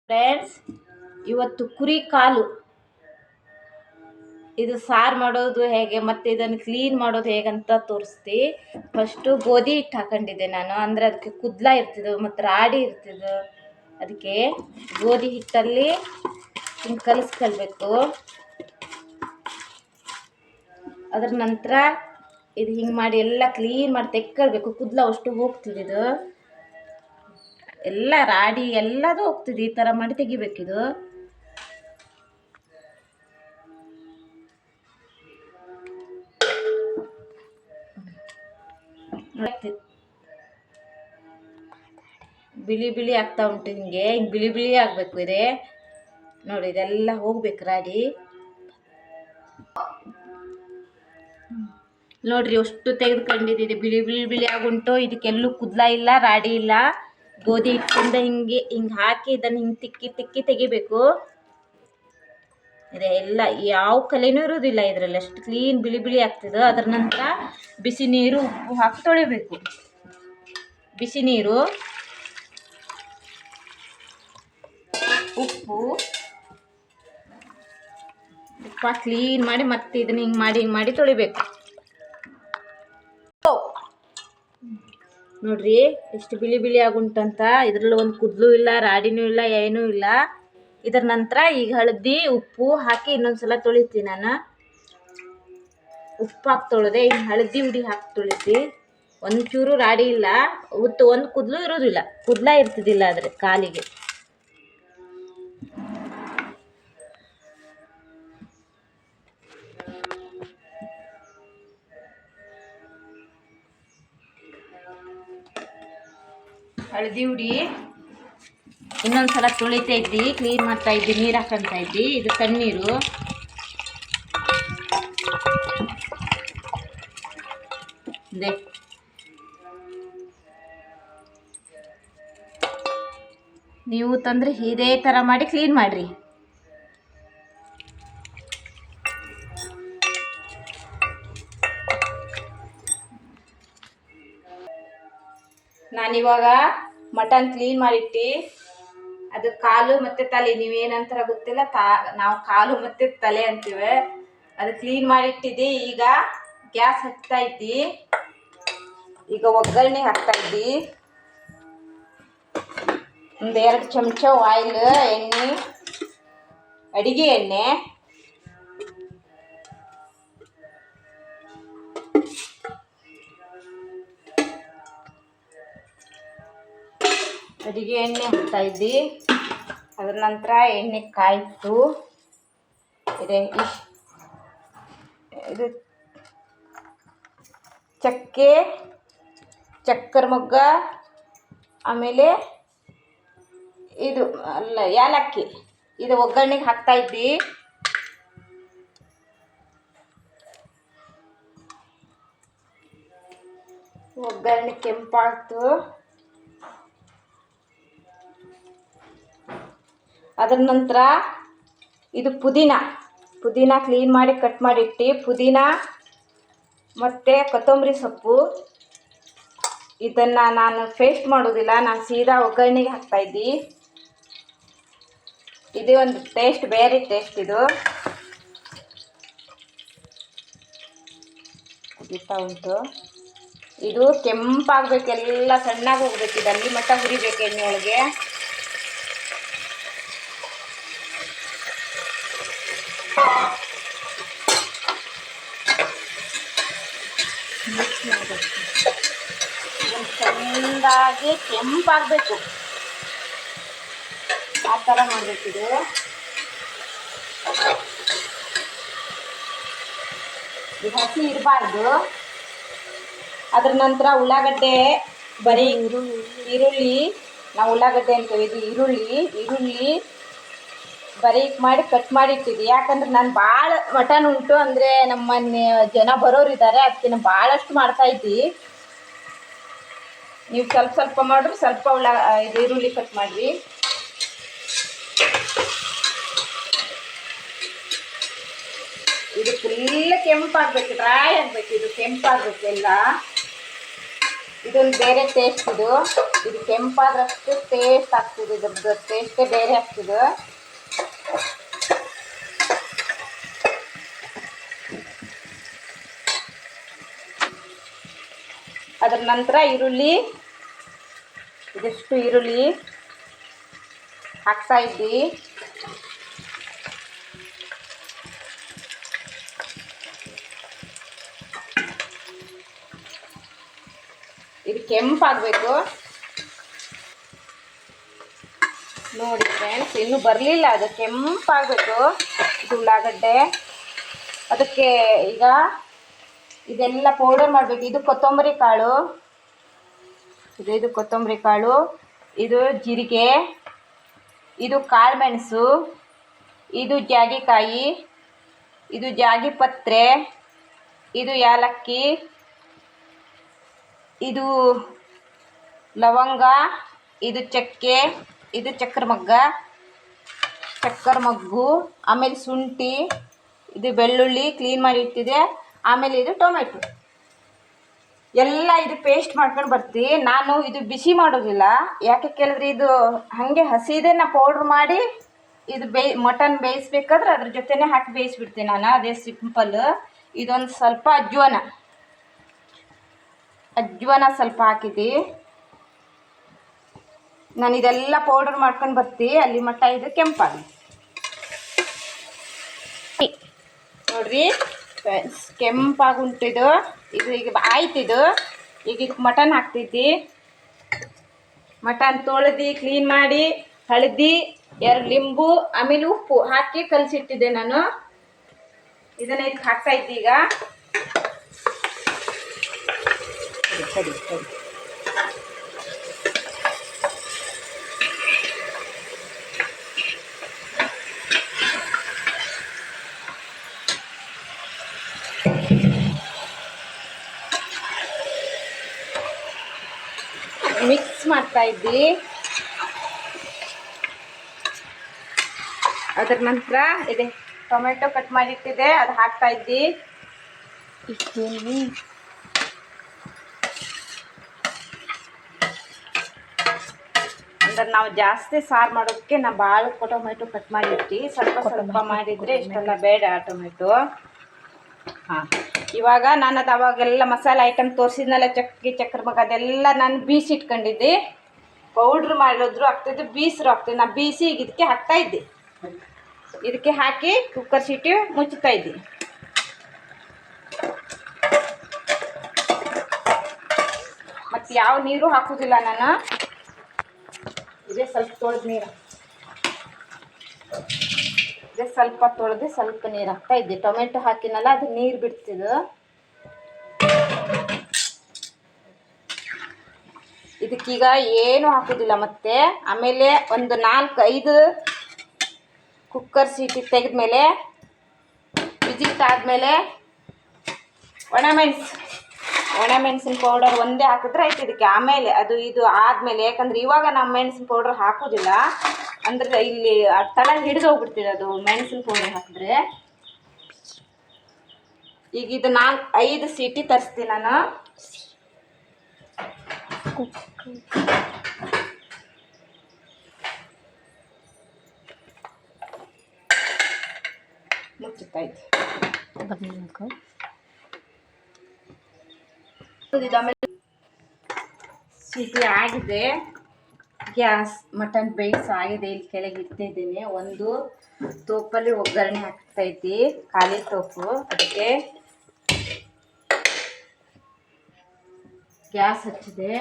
Friends, ಇವತ್ತು ಕುರಿ ಕಾಲು ಇದು ಸಾರು ಮಾಡೋದು ಹೇಗೆ ಮತ್ತು ಇದನ್ನು ಕ್ಲೀನ್ ಮಾಡೋದು ಹೇಗಂತ ತೋರಿಸ್ತಿ. ಫಸ್ಟು ಗೋಧಿ ಹಿಟ್ಟು ಹಾಕೊಂಡಿದ್ದೆ ನಾನು, ಅಂದರೆ ಅದಕ್ಕೆ ಕುದ್ಲ ಇರ್ತಿದ್ದು ಮತ್ತು ರಾಡಿ ಇರ್ತಿದ್ದು. ಅದಕ್ಕೆ ಗೋಧಿ ಹಿಟ್ಟಲ್ಲಿ ಹಿಂಗೆ ಕಲಿಸ್ಕೊಳ್ಬೇಕು. ಅದ್ರ ನಂತರ ಇದು ಹಿಂಗೆ ಮಾಡಿ ಎಲ್ಲ ಕ್ಲೀನ್ ಮಾಡಿ ತೆಕ್ಕೊಳ್ಬೇಕು. ಕುದ್ಲ ಅಷ್ಟು ಹೋಗ್ತಿದ್ದು, ಎಲ್ಲ ರಾಡಿ ಎಲ್ಲದೂ ಹೋಗ್ತಿದೆ. ಈ ಥರ ಮಾಡಿ ತೆಗಿಬೇಕಿದು. ಬಿಳಿ ಬಿಳಿ ಆಗ್ತಾ ಉಂಟು, ಹಿಂಗೆ ಬಿಳಿ ಬಿಳಿ ಆಗಬೇಕು. ಇದೆ ನೋಡಿ, ಇದೆಲ್ಲ ಹೋಗ್ಬೇಕು ರಾಡಿ. ನೋಡ್ರಿ ಅಷ್ಟು ತೆಗೆದುಕೊಂಡಿದ್ದಿದೆ, ಬಿಳಿ ಬಿಳಿ ಬಿಳಿ ಆಗುಂಟು. ಇದಕ್ಕೆಲ್ಲೂ ಕುದ್ಲ ಇಲ್ಲ, ರಾಡಿ ಇಲ್ಲ. ಗೋಧಿ ಹಿಟ್ಟಿಂದ ಹಿಂಗೆ ಹಾಕಿ ಇದನ್ನು ಹಿಂಗೆ ತಿಕ್ಕಿ ತಿಕ್ಕಿ ತೆಗಿಬೇಕು. ಇದೆ ಎಲ್ಲ ಯಾವ ಕಲೆನೂ ಇರೋದಿಲ್ಲ ಇದರಲ್ಲಿ, ಅಷ್ಟು ಕ್ಲೀನ್ ಬಿಳಿ ಬಿಳಿ ಆಗ್ತದೆ. ಅದರ ನಂತರ ಬಿಸಿ ನೀರು ಉಪ್ಪು ಹಾಕಿ ತೊಳಿಬೇಕು. ಬಿಸಿ ನೀರು ಉಪ್ಪು ಕ್ಲೀನ್ ಮಾಡಿ ಮತ್ತೆ ಇದನ್ನ ಹಿಂಗೆ ಮಾಡಿ ತೊಳಿಬೇಕು. ನೋಡ್ರಿ ಎಷ್ಟು ಬಿಳಿ ಬಿಳಿ ಆಗುಂಟಂತ. ಇದರಲ್ಲಿ ಒಂದು ಕುದ್ಲು ಇಲ್ಲ, ರಾಡಿನೂ ಇಲ್ಲ, ಏನೂ ಇಲ್ಲ. ಇದರ ನಂತರ ಈಗ ಹಳದಿ ಉಪ್ಪು ಹಾಕಿ ಇನ್ನೊಂದ್ಸಲ ತೊಳಿತೀನಿ ನಾನು. ಉಪ್ಪು ಹಾಕಿ ತೊಳೆದೆ, ಈಗ ಹಳದಿ ಹುಡಿ ಹಾಕಿ ತೊಳಿತಿ. ಒಂಚೂರು ರಾಡಿ ಇಲ್ಲ, ಒಂದು ಕುದ್ಲು ಇರೋದಿಲ್ಲ, ಕುದ್ಲ ಇರ್ತಿದ್ದಿಲ್ಲ ಆದರೆ ಕಾಲಿಗೆ. ಹಳದಿ ಹುಡಿ ಇನ್ನೊಂದ್ಸಲ ತೊಳಿತಾ ಇದ್ದಿ, ಕ್ಲೀನ್ ಮಾಡ್ತಾ ಇದ್ದಿ, ನೀರು ಹಾಕೊಂತ ಇದ್ದಿ. ಇದು ತಣ್ಣೀರು. ನೀವು ತಂದ್ರೆ ಇದೇ ಥರ ಮಾಡಿ ಕ್ಲೀನ್ ಮಾಡ್ರಿ. ನಾನಿವಾಗ ಮಟನ್ ಕ್ಲೀನ್ ಮಾಡಿಟ್ಟು, ಅದು ಕಾಲು ಮತ್ತು ತಲೆ, ನೀವೇನಂತಾರ ಗೊತ್ತಿಲ್ಲ, ನಾವು ಕಾಲು ಮತ್ತು ತಲೆ ಅಂತೀವಿ. ಅದು ಕ್ಲೀನ್ ಮಾಡಿಟ್ಟಿದ್ದೆ. ಈಗ ಗ್ಯಾಸ್ ಹಚ್ತಾ ಇದ್ದಿ. ಈಗ ಒಗ್ಗರಣೆ ಹಾಕ್ತಾ ಇದ್ದಿ. ಒಂದು 2 ಚಮಚ ಆಯಿಲ್, ಎಣ್ಣೆ, ಅಡಿಗೆ ಎಣ್ಣೆ, ಹಾಕ್ತಾ ಇದ್ದಿ. ಅದರ ನಂತರ ಎಣ್ಣೆ ಕಾಯ್ತು. ಇದು ಚಕ್ಕೆ, ಚಕ್ಕರ್ ಮೊಗ್ಗ, ಆಮೇಲೆ ಇದು ಏಲಕ್ಕಿ, ಇದು ಒಗ್ಗರಣೆಗೆ ಹಾಕ್ತಾ ಇದ್ದಿ. ಒಗ್ಗರಣೆ ಕೆಂಪಾಯ್ತು. ಅದರ ನಂತರ ಇದು ಪುದೀನ ಕ್ಲೀನ್ ಮಾಡಿ ಕಟ್ ಮಾಡಿಟ್ಟು, ಪುದೀನ ಮತ್ತು ಕೊತ್ತಂಬರಿ ಸೊಪ್ಪು. ಇದನ್ನು ನಾನು ಪೇಸ್ಟ್ ಮಾಡೋದಿಲ್ಲ, ನಾನು ಸೀದಾ ಒಗ್ಗರಣೆಗೆ ಹಾಕ್ತಾಯಿದ್ದಿ. ಇದು ಒಂದು ಟೇಸ್ಟ್, ಬೇರೆ ಟೇಸ್ಟ್. ಇದು ಕುದೀತಾ ಉಂಟು. ಇದು ಕೆಂಪಾಗಬೇಕು, ಎಲ್ಲ ಸಣ್ಣಾಗಿ ಹೋಗ್ಬೇಕು. ಇದು ಅಲ್ಲಿ ಮಟ್ಟ ಹುರಿಬೇಕು ಎಣ್ಣೆ ಒಳಗೆ. ಚೆಂದಾಗಿ ಕೆಂಪಾಗಬೇಕು, ಆ ಥರ ಮಾಡಬೇಕಿದು. ಇದು ಹಸಿ ಇರಬಾರ್ದು. ಅದ್ರ ನಂತರ ಉಳ್ಳಾಗಡ್ಡೆ, ಬರೀ ಈರುಳ್ಳಿ, ನಾವು ಉಳ್ಳಾಗಡ್ಡೆ ಅಂತೀವಿ, ಇದು ಈರುಳ್ಳಿ ಬರೀಕ್ ಮಾಡಿ ಕಟ್ ಮಾಡಿ ಇಟ್ಟಿದ್ದೆ. ಯಾಕಂದ್ರೆ ನಾನು ಭಾಳ ಮಟನ್ ಉಂಟು, ಅಂದರೆ ನಮ್ಮ ಮನೆ ಜನ ಬರೋರಿದ್ದಾರೆ, ಅದಕ್ಕೆ ನಾನು ಭಾಳಷ್ಟು ಮಾಡ್ತಾಯಿದ್ದಿ. ನೀವು ಸ್ವಲ್ಪ ಮಾಡ್ರಿ, ಸ್ವಲ್ಪ ಇದು ಈರುಳ್ಳಿ ಕಟ್ ಮಾಡಿರಿ. ಇದು ಫುಲ್ ಕೆಂಪಾಗಬೇಕು, ಡ್ರೈ ಆಗಬೇಕು. ಇದು ಕೆಂಪಾಗಬೇಕು ಎಲ್ಲ. ಇದೊಂದು ಬೇರೆ ಟೇಸ್ಟ್. ಇದು ಕೆಂಪಾದ್ರಷ್ಟು ಟೇಸ್ಟ್ ಆಗ್ತಿದೆ, ಇದ್ರದ್ದು ಟೇಸ್ಟೇ ಬೇರೆ ಆಗ್ತಿದೆ. ಅದರ ನಂತರ ಈರುಳ್ಳಿ, ಇದಷ್ಟು ಈರುಳ್ಳಿ ಹಾಕ್ತಾ ಇದ್ದಿ. ಇದು ಕೆಂಪಾಗಬೇಕು ನೋಡಿ ಫ್ರೆಂಡ್ಸ್, ಇನ್ನೂ ಬರಲಿಲ್ಲ, ಅದು ಕೆಂಪಾಗಬೇಕು ಇದು ಉಳ್ಳಾಗಡ್ಡೆ. ಅದಕ್ಕೆ ಈಗ ಇದೆಲ್ಲ ಪೌಡರ್ ಮಾಡಬೇಕು. ಇದು ಕೊತ್ತಂಬರಿ ಕಾಳು, ಇದು ಕೊತ್ತಂಬರಿ ಕಾಳು, ಇದು ಜೀರಿಗೆ, ಇದು ಕಾಳುಮೆಣಸು, ಇದು ಜಾಗಿಕಾಯಿ, ಇದು ಜಾಗಿಪತ್ರೆ, ಇದು ಏಲಕ್ಕಿ, ಇದು ಲವಂಗ, ಇದು ಚಕ್ಕೆ, ಇದು ಚಕ್ಕರ್ ಮಗ್ಗು, ಆಮೇಲೆ ಶುಂಠಿ, ಇದು ಬೆಳ್ಳುಳ್ಳಿ ಕ್ಲೀನ್ ಮಾಡಿ ಇಟ್ಟಿದೆ. ಆಮೇಲೆ ಇದು ಟೊಮೆಟೊ ಎಲ್ಲ ಇದು ಪೇಸ್ಟ್ ಮಾಡ್ಕೊಂಡು ಬರ್ತೀವಿ. ನಾನು ಇದು ಬಿಸಿ ಮಾಡೋದಿಲ್ಲ, ಯಾಕೆ ಕೇಳಿದ್ರೆ ಇದು ಹಾಗೆ ಹಸಿದೇ ನಾ ಪೌಡ್ರ್ ಮಾಡಿ ಇದು ಮಟನ್ ಬೇಯಿಸ್ಬೇಕಾದ್ರೆ ಅದ್ರ ಜೊತೆನೇ ಹಾಕಿ ಬೇಯಿಸ್ಬಿಡ್ತೀನಿ ನಾನು, ಅದೇ ಸಿಂಪಲ್. ಇದೊಂದು ಸ್ವಲ್ಪ ಅಜ್ವಾನ ಸ್ವಲ್ಪ ಹಾಕಿದ್ದಿ. ನಾನು ಇದೆಲ್ಲ ಪೌಡರ್ ಮಾಡ್ಕೊಂಡು ಬರ್ತೀವಿ ಅಲ್ಲಿ ಮಟ್ಟ ಇದು ಕೆಂಪಾಗಿ ನೋಡ್ರಿ ಕೆಂಪಾಗಿ ಉಂಟಿದು. ಇದು ಈಗ ಆಯ್ತಿದು. ಈಗ ಇದಕ್ಕೆ ಮಟನ್ ಹಾಕ್ತಿದ್ದಿ. ಮಟನ್ ತೊಳೆದು ಕ್ಲೀನ್ ಮಾಡಿ ಹಳದಿ 2 ಲಿಂಬು ಆಮೇಲೆ ಉಪ್ಪು ಹಾಕಿ ಕಲಸಿಟ್ಟಿದ್ದೆ ನಾನು. ಇದನ್ನ ಇದಕ್ಕೆ ಹಾಕ್ತಾ ಇದ್ದಿ. ಈಗ ಸರಿ ಮಿಕ್ಸ್ ಮಾಡ್ತಾ ಇದ್ದಿ. ಅದರ ನಂತರ ಇದೆ ಟೊಮೆಟೊ ಕಟ್ ಮಾಡಿಟ್ಟಿದೆ, ಅದು ಹಾಕ್ತಾ ಇದ್ದಿ. ಅಂದ್ರೆ ನಾವು ಜಾಸ್ತಿ ಸಾರು ಮಾಡೋದಕ್ಕೆ ನಾವು ಭಾಳ ಟೊಮೆಟೊ ಕಟ್ ಮಾಡಿರ್ತೀವಿ. ಸ್ವಲ್ಪ ಮಾಡಿದರೆ ಇಷ್ಟೆಲ್ಲ ಬೇಡ ಟೊಮೆಟೊ. ಹಾಂ, ಇವಾಗ ನಾನು ಅದು ಅವಾಗೆಲ್ಲ ಮಸಾಲೆ ಐಟಮ್ ತೋರಿಸಿದ್ನಲ್ಲ, ಚಕ್ಕೆ ಚಕ್ರ ಮಗ, ಅದೆಲ್ಲ ನಾನು ಬೀಸಿ ಇಟ್ಕೊಂಡಿದ್ದೆ. ಪೌಡ್ರ್ ಮಾಡಿದ್ರು ಆಗ್ತಿದ್ದು, ಬೀಸರು ಆಗ್ತದೆ. ನಾನು ಬೀಸಿ ಈಗ ಇದಕ್ಕೆ ಹಾಕ್ತಾ ಇದ್ದೆ. ಇದಕ್ಕೆ ಹಾಕಿ ಕುಕ್ಕರ್ ಸೀಟಿ ಮುಚ್ಚುತ್ತಾ ಇದ್ದೆ. ಮತ್ತು ಯಾವ ನೀರು ಹಾಕೋದಿಲ್ಲ ನಾನು. ಇದೇ ಸ್ವಲ್ಪ ತೊಳೆದು ನೀರು, ಇದೇ ಸ್ವಲ್ಪ ತೊಳೆದು ಸ್ವಲ್ಪ ನೀರು ಹಾಕ್ತಾ ಇದ್ದೆ. ಟೊಮೆಟೊ ಹಾಕಿನಲ್ಲ, ಅದು ನೀರು ಬಿಡ್ತಿದ್ದು. ಇದಕ್ಕೀಗ ಏನು ಹಾಕೋದಿಲ್ಲ. ಮತ್ತೆ ಆಮೇಲೆ ಒಂದು 4-5 ಕುಕ್ಕರ್ ಸೀಟಿ ತೆಗೆದ್ಮೇಲೆ ವಿಜಿಟ್ ಆದಮೇಲೆ ಒಣಮೆಣಸಿನ ಪೌಡರ್ ಒಂದೇ ಹಾಕಿದ್ರೆ ಆಯ್ತು ಇದಕ್ಕೆ. ಆಮೇಲೆ ಅದು ಇದು ಆದಮೇಲೆ, ಯಾಕಂದ್ರೆ ಇವಾಗ ನಾವು ಮೆಣಸಿನ ಪೌಡರ್ ಹಾಕೋದಿಲ್ಲ, ಅಂದ್ರೆ ಇಲ್ಲಿ ತಳಂಗೆ ಹಿಡಿದು ಹೋಗ್ಬಿಡ್ತಿದೆ ಅದು ಮೆಣಸಿನ ಪೌಡರ್ ಹಾಕಿದ್ರೆ. ಈಗ ಇದು 4-5 ಸೀಟಿ ತರಿಸ್ತೀನಿ ನಾನು. ಮುಚ್ಚುತ್ತಾಯ್ತು. ಆಮೇಲೆ ಸೀಟಿ ಆಗಿದೆ. ಗ್ಯಾಸ್ ಮಟನ್ ಬೇಯಿಸಿ ಆಗಿದೆ. ಇಲ್ಲಿ ಕೆಳಗೆ ಇಟ್ಟಿದ್ದೀನಿ. ಒಂದು ತೋಪಲ್ಲಿ ಒಗ್ಗರಣೆ ಹಾಕ್ತೈತಿ, ಖಾಲಿ ತೋಪು. ಅದಕ್ಕೆ ಗ್ಯಾಸ್ ಹಚ್ಚಿದೆ.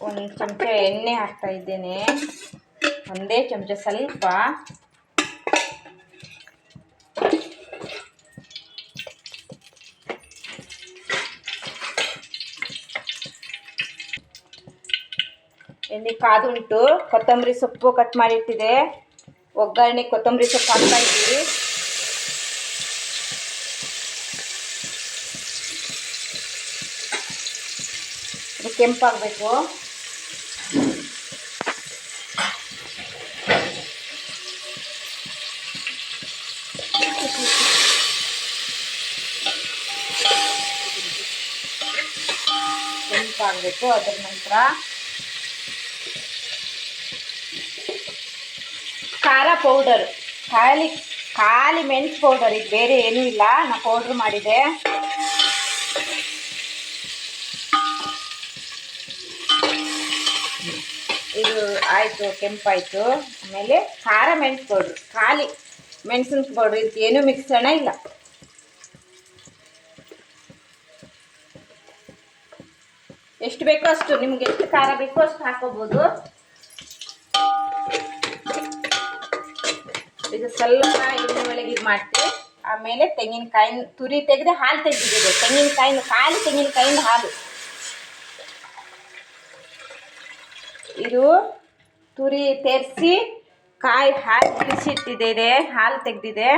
ಒಂದು ಚಮಚ ಎಣ್ಣೆ ಹಾಕ್ತಾ ಇದ್ದೇನೆ, ಒಂದೇ ಚಮಚ ಸ್ವಲ್ಪ. ಎಣ್ಣೆ ಕಾದುಂಟು. ಕೊತ್ತಂಬರಿ ಸೊಪ್ಪು ಕಟ್ ಮಾಡಿಟ್ಟಿದೆ. ಒಗ್ಗರಣೆ ಕೊತ್ತಂಬರಿ ಸೊಪ್ಪು ಹಾಕ್ತಾ ಇದ್ದೀವಿ. ಕೆಂಪಾಗಬೇಕು. ಸ್ವಲ್ಪ ಆಗಬೇಕು. ಅದರ ನಂತರ ಖಾರ ಪೌಡರ್, ಖಾಲಿ ಮೆಣಸು ಪೌಡರ್, ಇದು ಬೇರೆ ಏನೂ ಇಲ್ಲ. ನಾನು ಪೌಡ್ರ್ ಮಾಡಿದೆ. ಇದು ಆಯಿತು, ಕೆಂಪಾಯಿತು. ಆಮೇಲೆ ಖಾರ ಮೆಣಸು ಪೌಡ್ರು, ಖಾಲಿ ಮೆಣಸಿನ ಪೌಡ್ರ್, ಇದಕ್ಕೆ ಏನೂ ಮಿಕ್ಸಣ ಇಲ್ಲ. ಎಷ್ಟು ಬೇಕೋ ಅಷ್ಟು, ನಿಮ್ಗೆ ಎಷ್ಟು ಖಾರ ಬೇಕೋ ಅಷ್ಟು ಹಾಕೋಬೋದು. ಇದು ಸ್ವಲ್ಪ ಎಣ್ಣೆ ಒಳಗೆ ಇದು ಮಾಡ್ತೀವಿ. ಆಮೇಲೆ ತೆಂಗಿನಕಾಯಿ ತುರಿ ತೆಗೆದು ಹಾಲು ತೆಗೆದಿದೆ. ತೆಂಗಿನಕಾಯಿನ ಖಾಲಿ ತೆಂಗಿನಕಾಯಿಂದ ಹಾಲು. ಇದು ತುರಿ ತೆರೆಸಿ ಕಾಯಿ ಹಾಲು ಬಿಡಿಸಿಟ್ಟಿದೆ, ಹಾಲು ತೆಗೆದಿದೆ.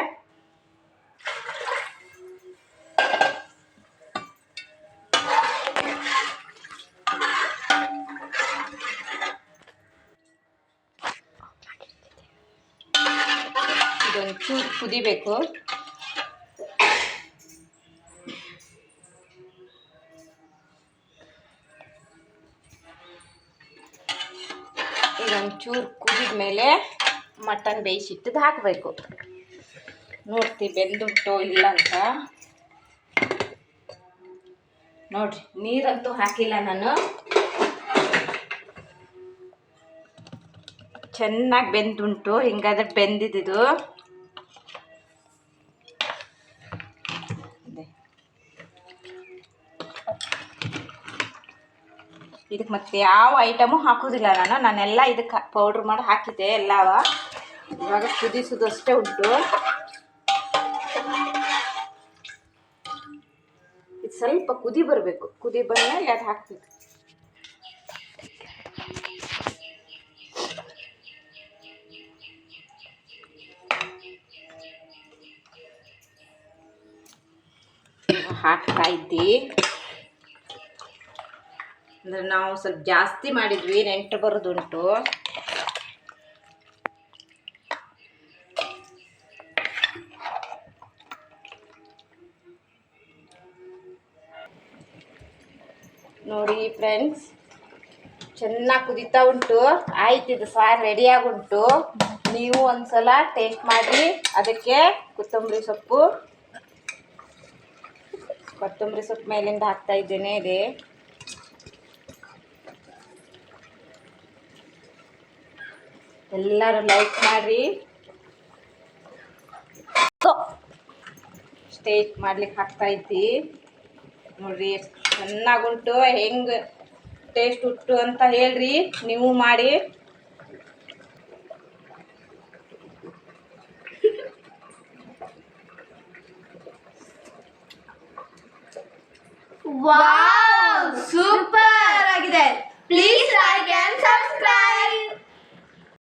ಇದೊಂಚೂರು ಕುದಿಬೇಕು. ಇದೊಂಚೂರು ಕುದಿದ ಮೇಲೆ ಮಟನ್ ಬೇಯಿಸಿಟ್ಟಿದ್ದು ಹಾಕಬೇಕು. ನೋಡ್ತೀವಿ ಬೆಂದುಂಟೋ ಇಲ್ಲ ಅಂತ. ನೋಡ್ರಿ, ನೀರಂತೂ ಹಾಕಿಲ್ಲ ನಾನು. ಚೆನ್ನಾಗಿ ಬೆಂದುಂಟು. ಹಿಂಗಾದ್ರೆ ಬೆಂದಿದ್ದು. ಇದಕ್ಕೆ ಮತ್ತೆ ಯಾವ ಐಟಮು ಹಾಕೋದಿಲ್ಲ ನಾನೆಲ್ಲ ಇದಕ್ಕೆ ಪೌಡ್ರ್ ಮಾಡಿ ಹಾಕಿದ್ದೆ ಎಲ್ಲವ. ಇವಾಗ ಕುದಿಸೋದು ಅಷ್ಟೇ ಉಂಟು. ಇದು ಸ್ವಲ್ಪ ಕುದಿ ಬರಬೇಕು. ಕುದಿ ಬಂದಮೇಲೆ ಅದು ಹಾಕ್ಬೇಕು. ಹಾಕ್ತಾ ಇದ್ದಿ ಅಂದರೆ ನಾವು ಸ್ವಲ್ಪ ಜಾಸ್ತಿ ಮಾಡಿದ್ವಿ, ನೆಂಟು ಬರೋದುಂಟು. ನೋಡಿ ಫ್ರೆಂಡ್ಸ್, ಚೆನ್ನಾಗಿ ಕುದೀತಾ ಉಂಟು. ಆಯ್ತು, ಇದು ಸಾರು ರೆಡಿಯಾಗುಂಟು. ನೀವು ಒಂದ್ಸಲ ಟೇಸ್ಟ್ ಮಾಡಿ. ಅದಕ್ಕೆ ಕೊತ್ತಂಬರಿ ಸೊಪ್ಪು ಮೇಲಿಂದ ಹಾಕ್ತಾ ಇದ್ದೇನೆ. ಇದೆ ಎಲ್ಲರೂ ಲೈಕ್ ಮಾಡಿ. ಟೇಸ್ಟ್ ಮಾಡ್ಲಿಕ್ಕೆ ಹಾಕ್ತಾ ಇದ್ದಿ. ನೋಡ್ರಿ ಎಷ್ಟು ಚೆನ್ನಾಗುಂಟು. ಹೆಂಗೆ ಟೇಸ್ಟ್ ಉಂಟು ಅಂತ ಹೇಳ್ರಿ, ನೀವು ಮಾಡಿ. ವಾವ್.